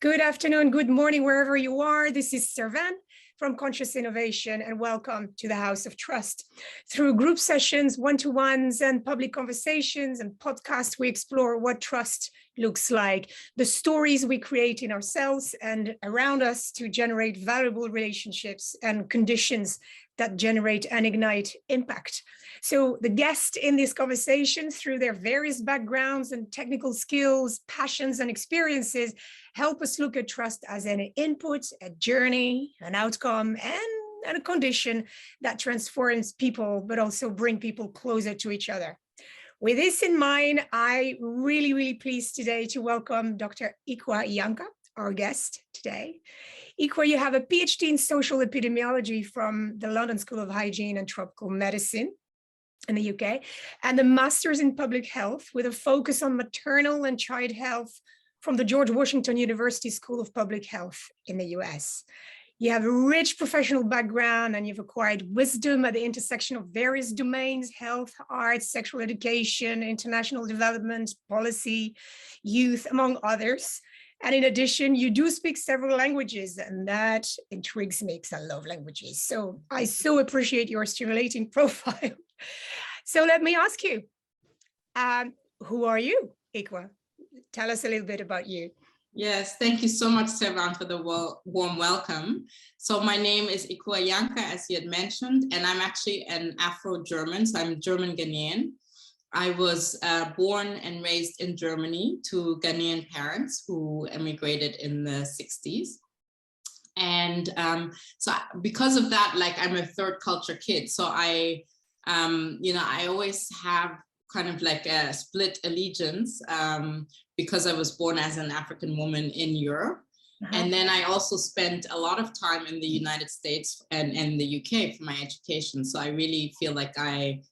Good afternoon, good morning, wherever you are. This is Servan from Conscious Innovation, and welcome to the House of Trust. Through group sessions, one-to-ones, and public conversations and podcasts, we explore what trust looks like, the stories we create in ourselves and around us to generate valuable relationships and conditions that generate and ignite impact. So the guests in this conversation, through their various backgrounds and technical skills, passions, and experiences, help us look at trust as an input, a journey, an outcome, and a condition that transforms people, but also bring people closer to each other. With this in mind, I'm really pleased today to welcome Dr. Ekua Yankah, our guest today. Ekua, you have a PhD in Social Epidemiology from the London School of Hygiene and Tropical Medicine in the UK, and a Master's in Public Health with a focus on maternal and child health from the George Washington University School of Public Health in the US. You have a rich professional background and you've acquired wisdom at the intersection of various domains: health, arts, sexual education, international development, policy, youth, among others. And in addition, you do speak several languages, and that intrigues me because I love languages. So I so appreciate your stimulating profile. So let me ask you, who are you, Ekua? Tell us a little bit about you. Yes, thank you so much, Servan, for the warm welcome. So my name is Ekua Yankah, as you had mentioned, and I'm actually an Afro-German, so I'm German-Ghanaian. I was born and raised in Germany to Ghanaian parents who emigrated in the 60s. And so because of that, like, I'm a third culture kid. So I always have kind of like a split allegiance because I was born as an African woman in Europe. And then I also spent a lot of time in the United States and the UK for my education. So I really feel like I've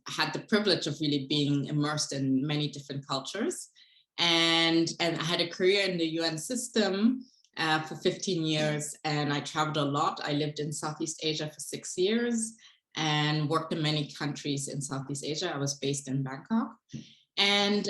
had the privilege of really being immersed in many different cultures. And I had a career in the UN system for 15 years, and I traveled a lot. I lived in Southeast Asia for 6 years and worked in many countries in Southeast Asia. I was based in Bangkok. And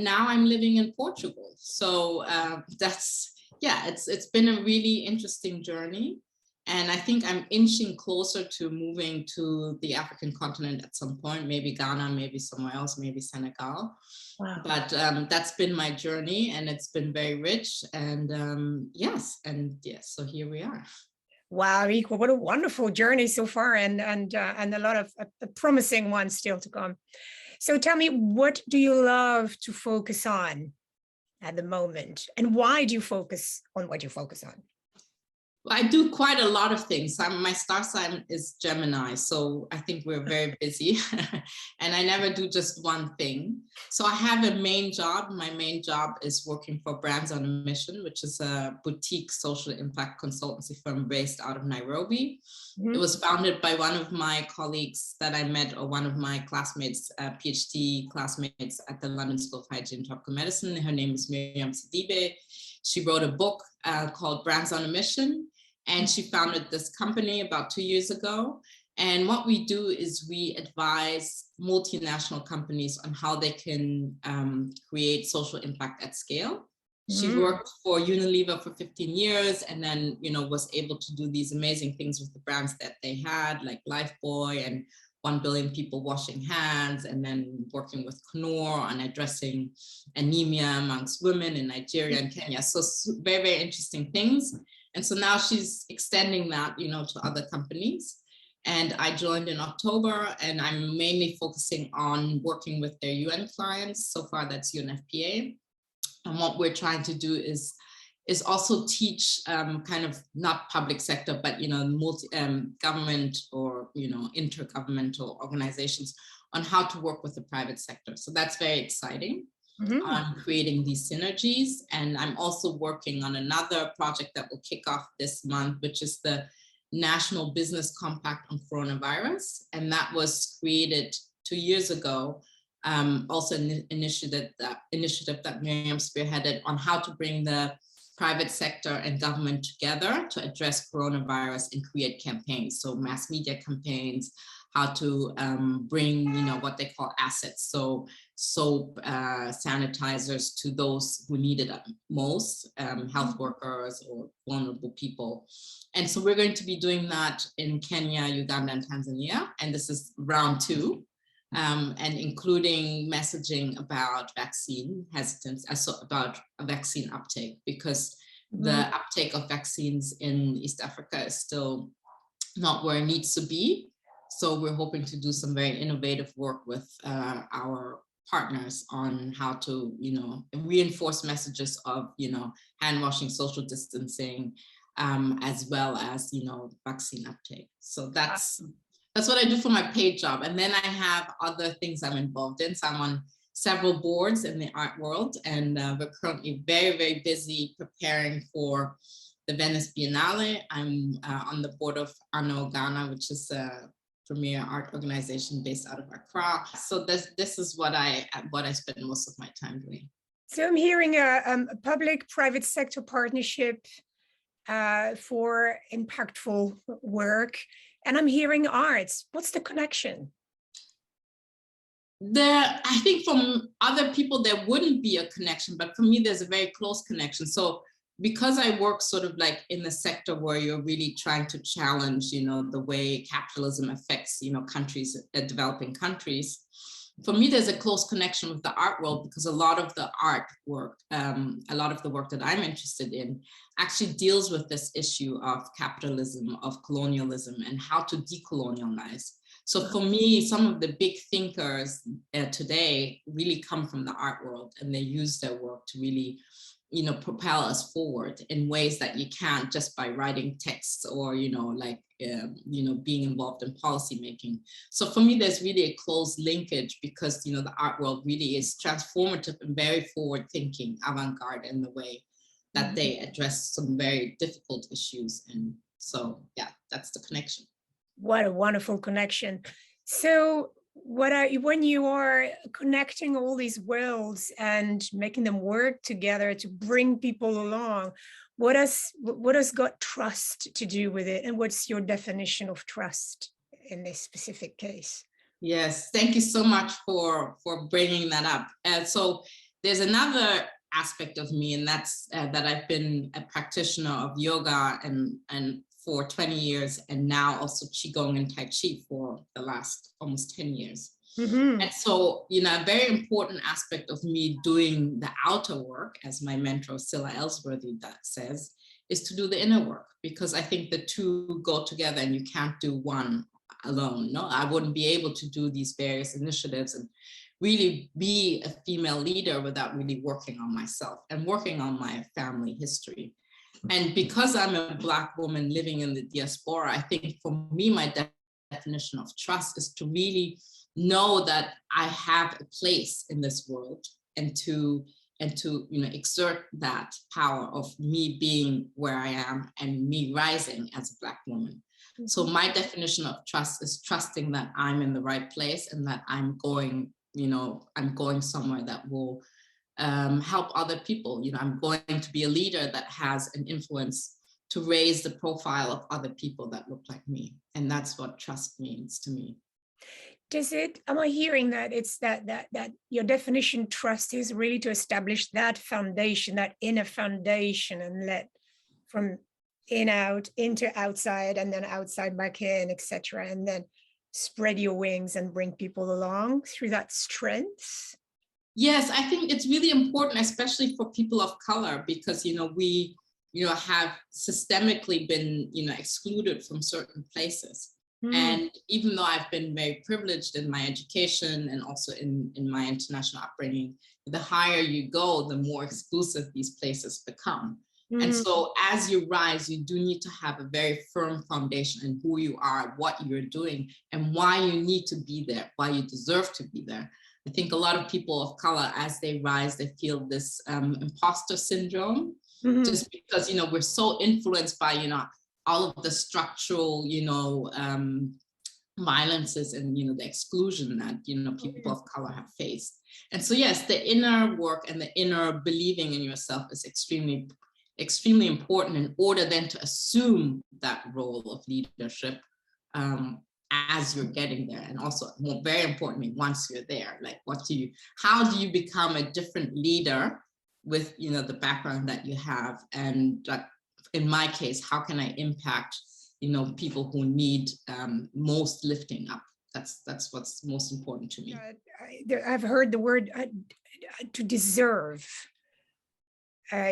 now I'm living in Portugal. So it's been a really interesting journey. And I think I'm inching closer to moving to the African continent at some point, maybe Ghana, maybe somewhere else, maybe Senegal. Wow. But that's been my journey, and it's been very rich. And so here we are. Wow, Ekua, what a wonderful journey so far, and a lot of promising ones still to come. So tell me, what do you love to focus on at the moment, and why do you focus on what you focus on? Well, I do quite a lot of things. My star sign is Gemini, so I think we're very busy and I never do just one thing. So I have a main job. My main job is working for Brands on a Mission, which is a boutique social impact consultancy firm based out of Nairobi. It was founded by one of my colleagues that I met, or one of my classmates, PhD classmates at the London School of Hygiene and Tropical Medicine. Her name is Miriam Sidibe. She wrote a book called Brands on a Mission. And she founded this company about 2 years ago. And what we do is we advise multinational companies on how they can create social impact at scale. She worked for Unilever for 15 years, and then, was able to do these amazing things with the brands that they had, like Lifebuoy and 1 billion people washing hands, and then working with Knorr on addressing anemia amongst women in Nigeria and Kenya. So very, very interesting things. And so now she's extending that, to other companies. And I joined in October, and I'm mainly focusing on working with their UN clients. So far, that's UNFPA. And what we're trying to do is also teach kind of not public sector, but, government or, intergovernmental organizations on how to work with the private sector. So that's very exciting. On creating these synergies. And I'm also working on another project that will kick off this month, which is the National Business Compact on Coronavirus. And that was created 2 years ago, also an initiative that Miriam spearheaded on how to bring the private sector and government together to address coronavirus and create campaigns. So mass media campaigns, how to bring, what they call assets. So soap, sanitizers to those who need it most, health workers or vulnerable people. And so we're going to be doing that in Kenya, Uganda, and Tanzania. And this is round 2. And including messaging about vaccine hesitance, about a vaccine uptake, because the uptake of vaccines in East Africa is still not where it needs to be. So we're hoping to do some very innovative work with our partners on how to, reinforce messages of, hand washing, social distancing, as well as, vaccine uptake. So that's what I do for my paid job. And then I have other things I'm involved in. So I'm on several boards in the art world, and we're currently very, very busy preparing for the Venice Biennale. I'm on the board of Ano Ghana, which is a premier art organization based out of Accra. So this is what I spend most of my time doing. So I'm hearing a public-private sector partnership for impactful work. And I'm hearing arts. What's the connection? I think from other people, there wouldn't be a connection, but for me, there's a very close connection. So because I work sort of like in the sector where you're really trying to challenge, the way capitalism affects, countries, developing countries, for me, there's a close connection with the art world, because a lot of the artwork, a lot of the work that I'm interested in actually deals with this issue of capitalism, of colonialism, and how to decolonialize. So for me, some of the big thinkers today really come from the art world, and they use their work to really, propel us forward in ways that you can't just by writing texts or, being involved in policy making. So for me, there's really a close linkage, because, the art world really is transformative and very forward thinking, avant-garde in the way that they address some very difficult issues. And so, yeah, that's the connection. What a wonderful connection. So when you are connecting all these worlds and making them work together to bring people along, what has got trust to do with it? And what's your definition of trust in this specific case? Yes, thank you so much for bringing that up. So there's another aspect of me, and that's that I've been a practitioner of yoga and for 20 years, and now also Qigong and Tai Chi for the last almost 10 years. And so, a very important aspect of me doing the outer work, as my mentor Cilla Ellsworthy says, is to do the inner work, because I think the two go together and you can't do one alone. No, I wouldn't be able to do these various initiatives and really be a female leader without really working on myself and working on my family history. And because I'm a Black woman living in the diaspora, I think for me, my definition of trust is to really know that I have a place in this world, and to exert that power of me being where I am and me rising as a Black woman. So my definition of trust is trusting that I'm in the right place, and that I'm going somewhere that will help other people. I'm going to be a leader that has an influence to raise the profile of other people that look like me. And that's what trust means to me. Am I hearing that it's that your definition trust is really to establish that foundation, that inner foundation, and let from in out into outside, and then outside back in, etc., and then spread your wings and bring people along through that strength? Yes, I think it's really important, especially for people of color, because we have systemically been excluded from certain places. And even though I've been very privileged in my education and also in my international upbringing, the higher you go, the more exclusive these places become. And so as you rise, you do need to have a very firm foundation in who you are, what you're doing, and why you need to be there, why you deserve to be there. I think a lot of people of color, as they rise, they feel this imposter syndrome, just because, we're so influenced by, all of the structural, violences and, the exclusion that, people of color have faced. And so, yes, the inner work and the inner believing in yourself is extremely, extremely important in order then to assume that role of leadership as you're getting there, and also very importantly, once you're there, like how do you become a different leader with the background that you have, and in my case, how can I impact people who need most lifting up? That's what's most important to me. I've heard the word to deserve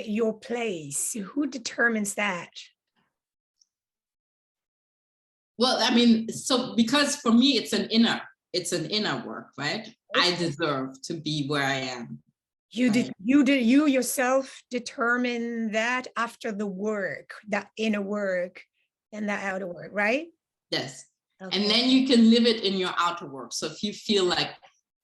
your place. Who determines that? Well, I mean, so because for me, it's an inner work, right? I deserve to be where I am. You yourself determine that after the work, that inner work and that outer work, right? Yes. Okay. And then you can live it in your outer work. So if you feel like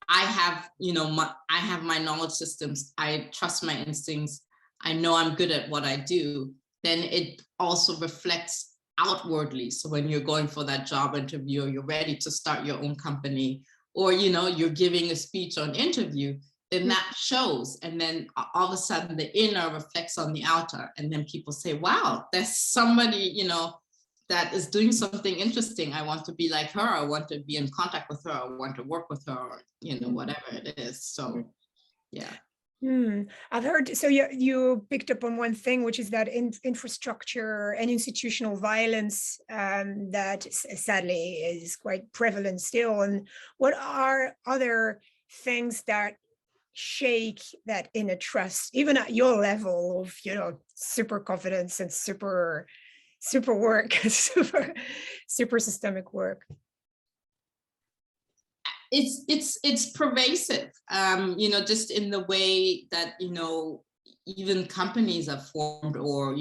I have, I have my knowledge systems, I trust my instincts, I know I'm good at what I do, then it also reflects outwardly. So when you're going for that job interview, or you're ready to start your own company, or you're giving a speech on interview, then that shows. And then all of a sudden the inner reflects on the outer, and then people say, wow, there's somebody that is doing something interesting. I want to be like her. I want to be in contact with her. I want to work with her, or whatever it is. So yeah. I've heard, so you picked up on one thing, which is that infrastructure and institutional violence that sadly is quite prevalent still. And what are other things that shake that inner trust, even at your level of super confidence and super work, super systemic work? It's pervasive, just in the way that even companies are formed, or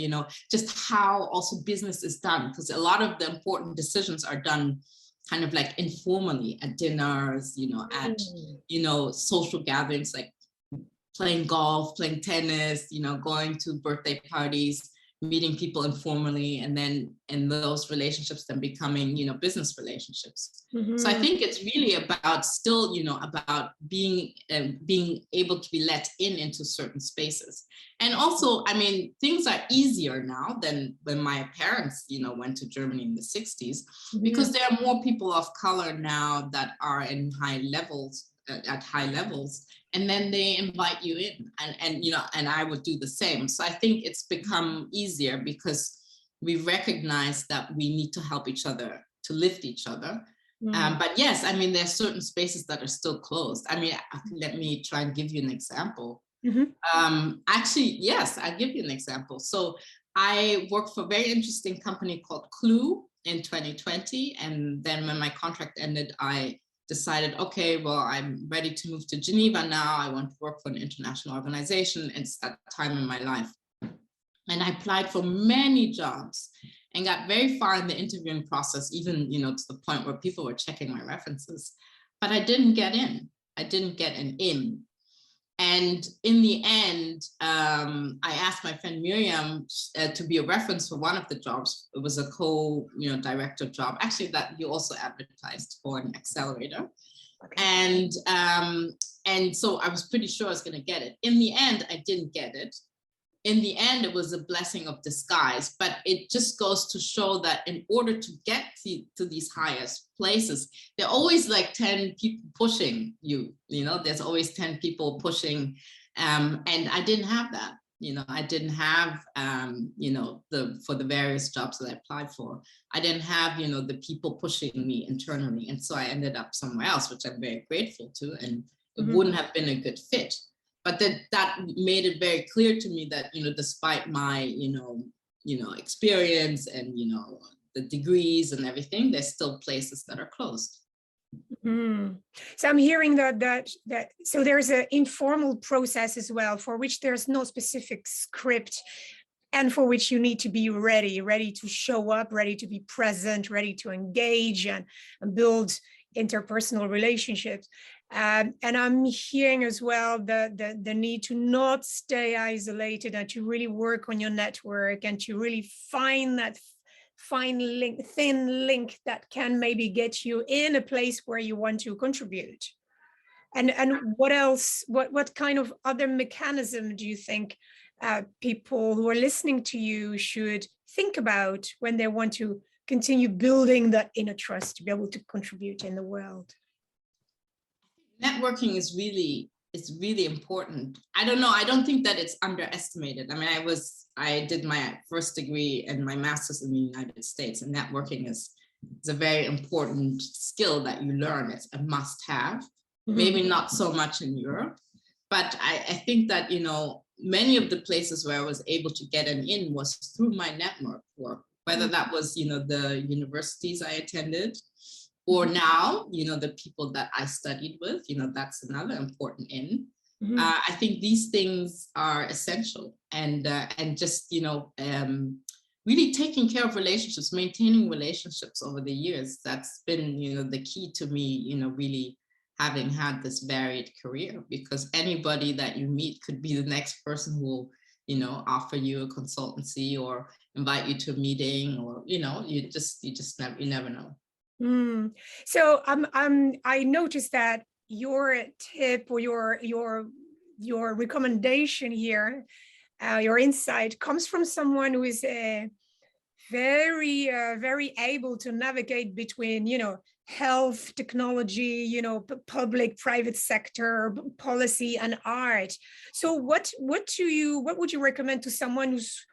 just how also business is done, because a lot of the important decisions are done kind of like informally at dinners, at social gatherings, like playing golf, playing tennis, going to birthday parties, meeting people informally, and then in those relationships then becoming business relationships. So I think it's really about still about being able to be let into certain spaces. And also, I mean, things are easier now than when my parents went to Germany in the 60s, because there are more people of color now that are in high levels, and then they invite you in, and I would do the same. So I think it's become easier because we recognize that we need to help each other, to lift each other. But yes, I mean, there's certain spaces that are still closed. I mean, let me try and give you an example. Actually, yes, I'll give you an example. So I worked for a very interesting company called Clue in 2020. And then when my contract ended, I decided, okay, well, I'm ready to move to Geneva now. I want to work for an international organization. It's that time in my life. And I applied for many jobs and got very far in the interviewing process, even, to the point where people were checking my references, but I didn't get in. I didn't get an in. And in the end, I asked my friend Miriam to be a reference for one of the jobs. It was a co-director job, actually, that you also advertised for an accelerator. Okay. And so I was pretty sure I was going to get it. In the end, I didn't get it. In the end, it was a blessing of disguise, but it just goes to show that in order to get to these highest places, there are always like 10 people pushing you, there's always 10 people pushing. And I didn't have that, I didn't have, for the various jobs that I applied for, I didn't have, the people pushing me internally. And so I ended up somewhere else, which I'm very grateful to, and it wouldn't have been a good fit. But that made it very clear to me that, despite my, experience and, the degrees and everything, there's still places that are closed. So I'm hearing that so there's an informal process as well, for which there's no specific script, and for which you need to be ready to show up, ready to be present, ready to engage and build interpersonal relationships. And I'm hearing as well the need to not stay isolated, and to really work on your network, and to really find that thin link that can maybe get you in a place where you want to contribute. And what else, what kind of other mechanism do you think people who are listening to you should think about when they want to continue building that inner trust to be able to contribute in the world? Networking is really important. I don't know. I don't think that it's underestimated. I mean, I did my first degree and my master's in the United States, and networking is a very important skill that you learn. It's a must-have. Maybe not so much in Europe, but I think that, you know, many of the places where I was able to get an in was through my network work, whether that was, you know, the universities I attended, or now, you know, the people that I studied with, you know, that's another important in. I think these things are essential, and just, you know, really taking care of relationships, maintaining relationships over the years. That's been, you know, the key to me, you know, really having had this varied career, because anybody that you meet could be the next person who will, you know, offer you a consultancy or invite you to a meeting, or, you know, you never know. So I noticed that your tip or your recommendation here, your insight comes from someone who is very able to navigate between, you know, health, technology, you know, public, private sector, policy, and art. So what would you recommend to someone who's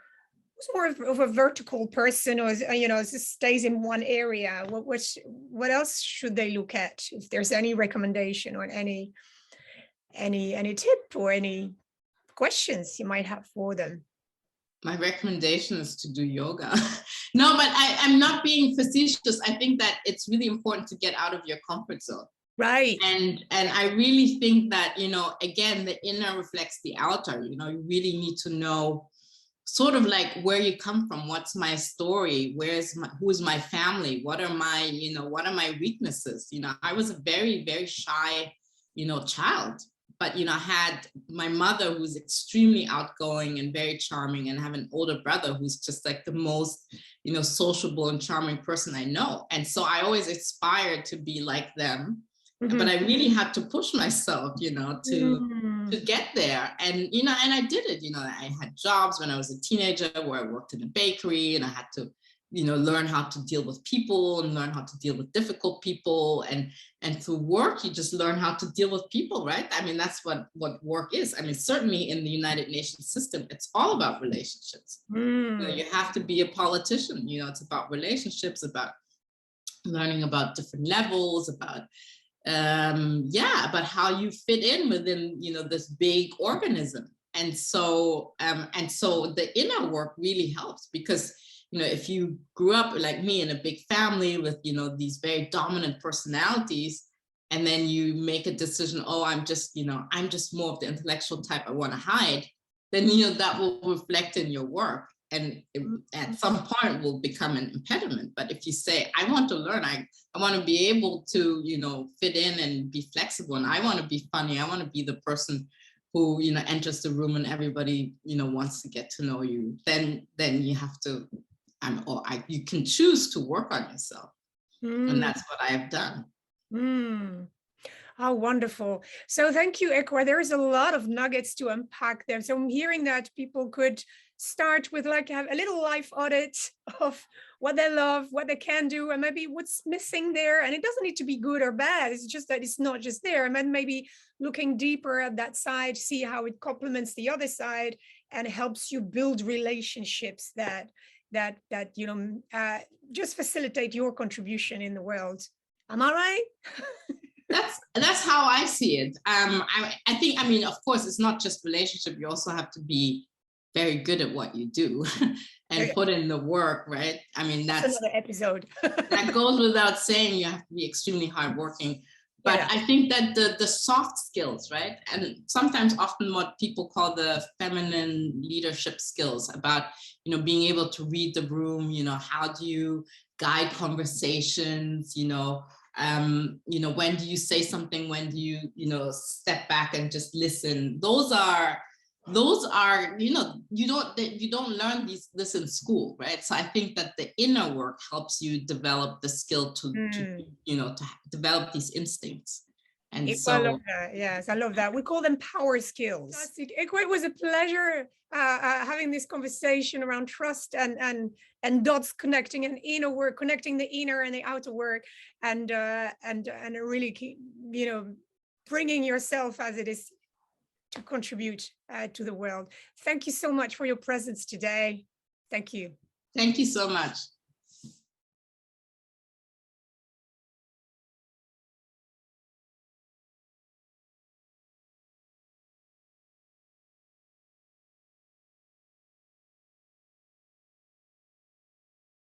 more of a vertical person, or, you know, just stays in one area? What else should they look at, if there's any recommendation or any tip or any questions you might have for them? My recommendation is to do yoga. No, but I'm not being facetious. I think that it's really important to get out of your comfort zone. Right. And I really think that, you know, again, the inner reflects the outer. You know, you really need to know sort of like where you come from. What's my story? Who is my family? What are my weaknesses? You know, I was a very, very shy, you know, child. But, you know, I had my mother, who's extremely outgoing and very charming, and I have an older brother who's just like the most, you know, sociable and charming person I know. And so I always aspired to be like them. But I really had to push myself, you know, to get there. And, you know, and I did it. You know, I had jobs when I was a teenager where I worked in a bakery, and I had to, you know, learn how to deal with people and learn how to deal with difficult people. And through work, you just learn how to deal with people, right? I mean, that's what work is. I mean, certainly in the United Nations system, it's all about relationships. You know, you have to be a politician. You know, it's about relationships, about learning about different levels, about about how you fit in within, you know, this big organism. And so the inner work really helps, because, you know, if you grew up like me in a big family with, you know, these very dominant personalities, and then you make a decision, oh, I'm just more of the intellectual type, I want to hide, then, you know, that will reflect in your work, and at some point will become an impediment. But if you say, I want to learn, I want to be able to, you know, fit in and be flexible, and I want to be funny, I want to be the person who, you know, enters the room and everybody, you know, wants to get to know you, then you have to, you can choose to work on yourself. And that's what I have done. How wonderful. So thank you, Ekua. There's a lot of nuggets to unpack there. So I'm hearing that people could start with like have a little life audit of what they love, what they can do, and maybe what's missing there. And it doesn't need to be good or bad. It's just that it's not just there. And then maybe looking deeper at that side, see how it complements the other side and helps you build relationships that you know, just facilitate your contribution in the world. Am I right? That's how I see it. I think, I mean, of course, it's not just relationship. You also have to be very good at what you do and put in the work, right? I mean, that's another episode. That goes without saying. You have to be extremely hardworking. But I think that the soft skills, right? And sometimes often what people call the feminine leadership skills, about, you know, being able to read the room, you know, how do you guide conversations, you know, when do you say something, when do you, you know, step back and just listen? Those are, you know, you don't learn this in school, right? So I think that the inner work helps you develop the skill to you know, to develop these instincts. And I love that. Yes, I love that. We call them power skills. Ekua, it was a pleasure having this conversation around trust and dots connecting and inner work, connecting the inner and the outer work, and really, bringing yourself as it is to contribute to the world. Thank you so much for your presence today. Thank you. Thank you so much.